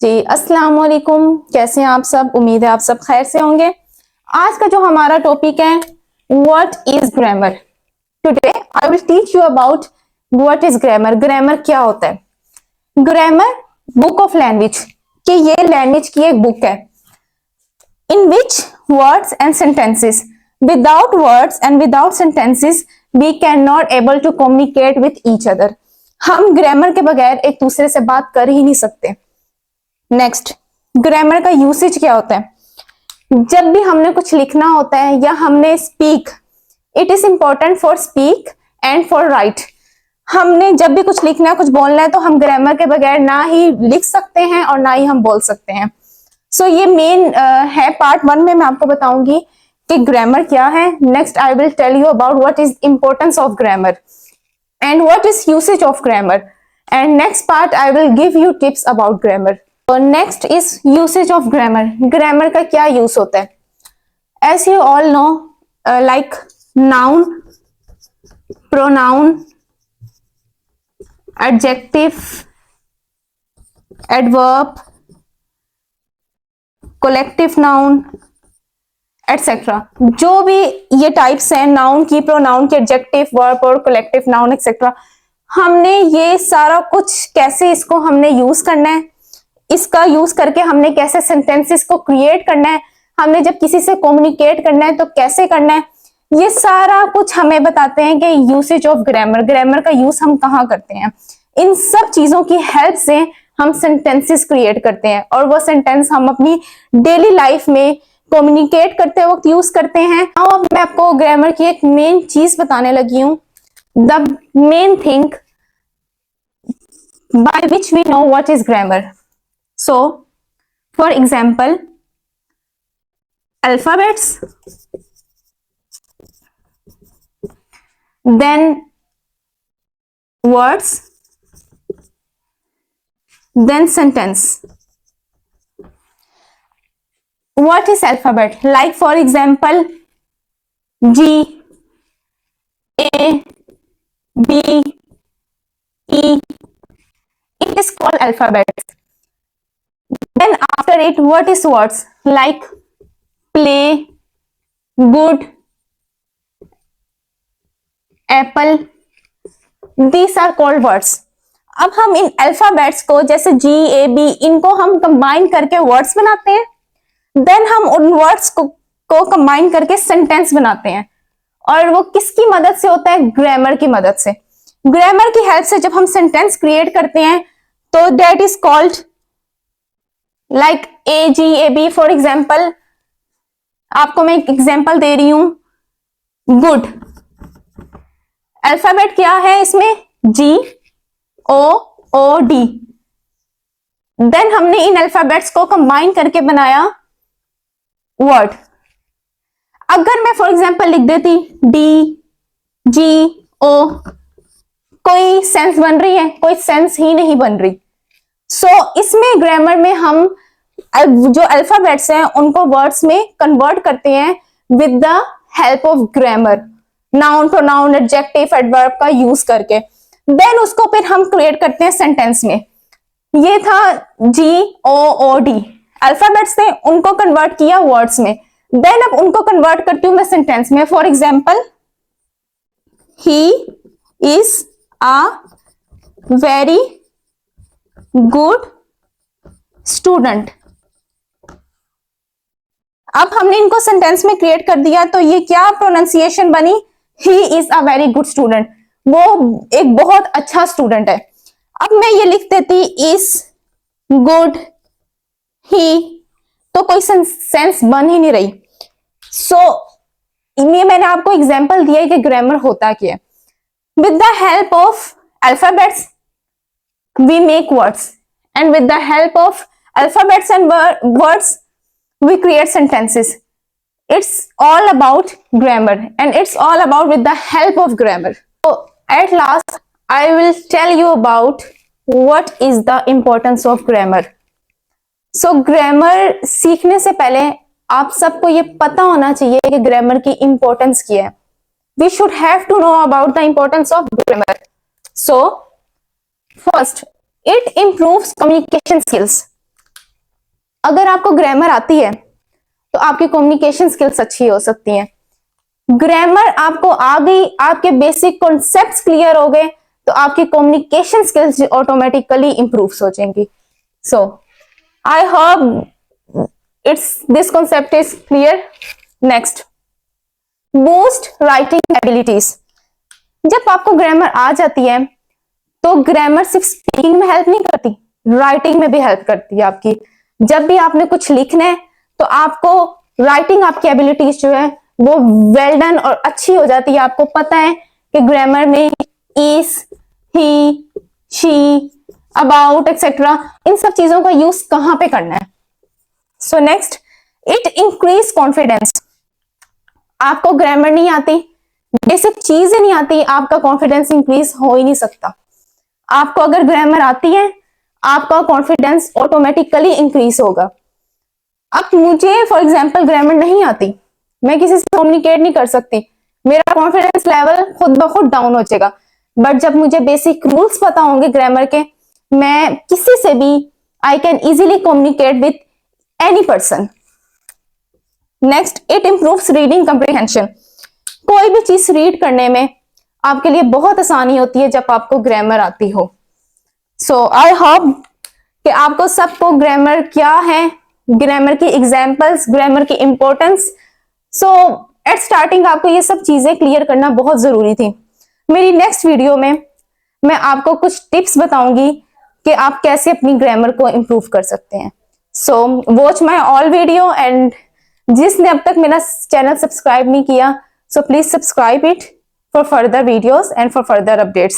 जी अस्सलाम वालेकुम। कैसे हैं आप सब? उम्मीद है आप सब खैर से होंगे। आज का जो हमारा टॉपिक है what is grammar. Today I will teach you about what is grammar. Grammar क्या होता है? ग्रामर बुक ऑफ लैंग्वेज, कि ये लैंग्वेज की एक बुक है in which words and sentences, without words and without sentences we can not able to communicate with each other. हम grammar के बगैर एक दूसरे से बात कर ही नहीं सकते। नेक्स्ट, ग्रामर का यूसेज क्या होता है? जब भी हमने कुछ लिखना होता है या हमने speak, it is important for speak and for right. हमने जब भी कुछ लिखना है, कुछ बोलना है, तो हम ग्रामर के बगैर ना ही लिख सकते हैं और ना ही हम बोल सकते हैं। सो ये मेन है। पार्ट 1 में मैं आपको बताऊंगी कि ग्रामर क्या है। Next I will tell you about what is importance of grammar and what is usage of grammar, and next part I will give you tips about grammar. So next is usage of grammar. Grammar का क्या use होता है? As you all know, like noun, pronoun, adjective, adverb, collective noun, etcetera. जो भी ये types हैं noun की, pronoun की, एडजेक्टिव, वर्ब और कलेक्टिव नाउन एक्सेट्रा, हमने ये सारा कुछ कैसे इसको हमने यूज करना है, इसका यूज करके हमने कैसे सेंटेंसेस को क्रिएट करना है, हमने जब किसी से कम्युनिकेट करना है तो कैसे करना है, ये सारा कुछ हमें बताते हैं कि यूसेज ऑफ ग्रामर, ग्रामर का यूज हम कहाँ करते हैं। इन सब चीजों की हेल्प से हम सेंटेंसेस क्रिएट करते हैं और वो सेंटेंस हम अपनी डेली लाइफ में कम्युनिकेट करते वक्त यूज करते हैं। अब मैं आपको ग्रामर की एक मेन चीज बताने लगी हूं, the main thing by which we know what is grammar. So for example, alphabets, then words, then sentence. What is alphabet? Like for example, G, A, B, E. It is called alphabet. Then after it, what is words? Like play, good, apple. These are called words. अब हम इन alphabets को, जैसे G, A, B, इनको हम combine करके words बनाते हैं। Then हम उन वर्ड्स को कंबाइन करके सेंटेंस बनाते हैं। और वो किसकी मदद से होता है? ग्रामर की मदद से। ग्रामर की हेल्प से जब हम सेंटेंस क्रिएट करते हैं तो that is called like AGAB। For example, आपको मैं एक एग्जाम्पल दे रही हूं, गुड। अल्फाबेट क्या है इसमें? GOOD। देन हमने इन अल्फाबेट्स को कंबाइन करके बनाया वर्ड। अगर मैं फॉर एग्जाम्पल लिख देती DGO, कोई सेंस बन रही है? कोई सेंस ही नहीं बन रही। सो इसमें ग्रामर में हम जो अल्फाबेट्स हैं उनको वर्ड्स में कन्वर्ट करते हैं with the help of grammar, noun, pronoun, adjective, adverb का यूज करके। देन उसको फिर हम क्रिएट करते हैं सेंटेंस में। ये था GOOD, अल्फाबेट्स थे, उनको कन्वर्ट किया वर्ड्स में। देन अब उनको कन्वर्ट करती हूं मैं सेंटेंस में। For example, he is a very good student. अब हमने इनको सेंटेंस में क्रिएट कर दिया तो ये क्या प्रोनाउंसिएशन बनी? He is a very good student. वो एक बहुत अच्छा स्टूडेंट है। अब मैं ये लिख देती इज गुड ही, तो कोई सेंस बन ही नहीं रही। सो ये मैंने आपको एग्जांपल दिया है कि ग्रामर होता क्या है। With the help of alphabets we make words, and with the help of alphabets and words we create sentences. It's all about grammar and it's all about with the help of grammar. So at last I will tell you about what is the importance of grammar. So grammar सीखने से पहले आप सबको ये पता होना चाहिए कि ग्रामर की इंपॉर्टेंस क्या है। We should have to know about the importance of grammar. So first, it improves communication skills. अगर आपको ग्रामर आती है तो आपकी कम्युनिकेशन स्किल्स अच्छी हो सकती हैं। ग्रामर आपको आ गई, आपके बेसिक कॉन्सेप्ट्स क्लियर हो गए, तो आपकी कम्युनिकेशन स्किल्स ऑटोमेटिकली इंप्रूव हो जाएंगी। So I hope this concept is clear. Next, boost writing abilities. जब आपको ग्रामर आ जाती है तो ग्रामर सिर्फ स्पीकिंग में हेल्प नहीं करती, राइटिंग में भी हेल्प करती है आपकी। जब भी आपने कुछ लिखना है तो आपको राइटिंग, आपकी एबिलिटीज जो है वो वेल डन और अच्छी हो जाती है। आपको पता है कि ग्रामर में is, he, she, about etcetera, इन सब चीजों का यूज कहां पे करना है। So next, it increase confidence. आपको ग्रामर नहीं आती, बेसिक चीजें नहीं आती, आपका कॉन्फिडेंस इंक्रीज हो ही नहीं सकता। आपको अगर ग्रामर आती है, आपका कॉन्फिडेंस ऑटोमेटिकली इंक्रीज होगा। अब मुझे फॉर एग्जांपल ग्रामर नहीं आती, मैं किसी से कम्युनिकेट नहीं कर सकती, मेरा कॉन्फिडेंस लेवल खुद ब खुद डाउन हो जाएगा। बट जब मुझे बेसिक रूल्स पता होंगे ग्रामर के, मैं किसी से भी I can easily communicate with any person. Next, it improves reading comprehension. कोई भी चीज रीड करने में आपके लिए बहुत आसानी होती है जब आपको ग्रामर आती हो। सो आई होप कि आपको सबको ग्रामर क्या है, ग्रामर की एग्जाम्पल्स, ग्रामर की इंपॉर्टेंस, सो एट स्टार्टिंग आपको ये सब चीजें क्लियर करना बहुत जरूरी थी। मेरी नेक्स्ट वीडियो में मैं आपको कुछ टिप्स बताऊंगी कि आप कैसे अपनी ग्रामर को इंप्रूव कर सकते हैं। So watch my all video, and जिसने अब तक मेरा चैनल सब्सक्राइब नहीं किया, so please subscribe it for further videos and for further updates.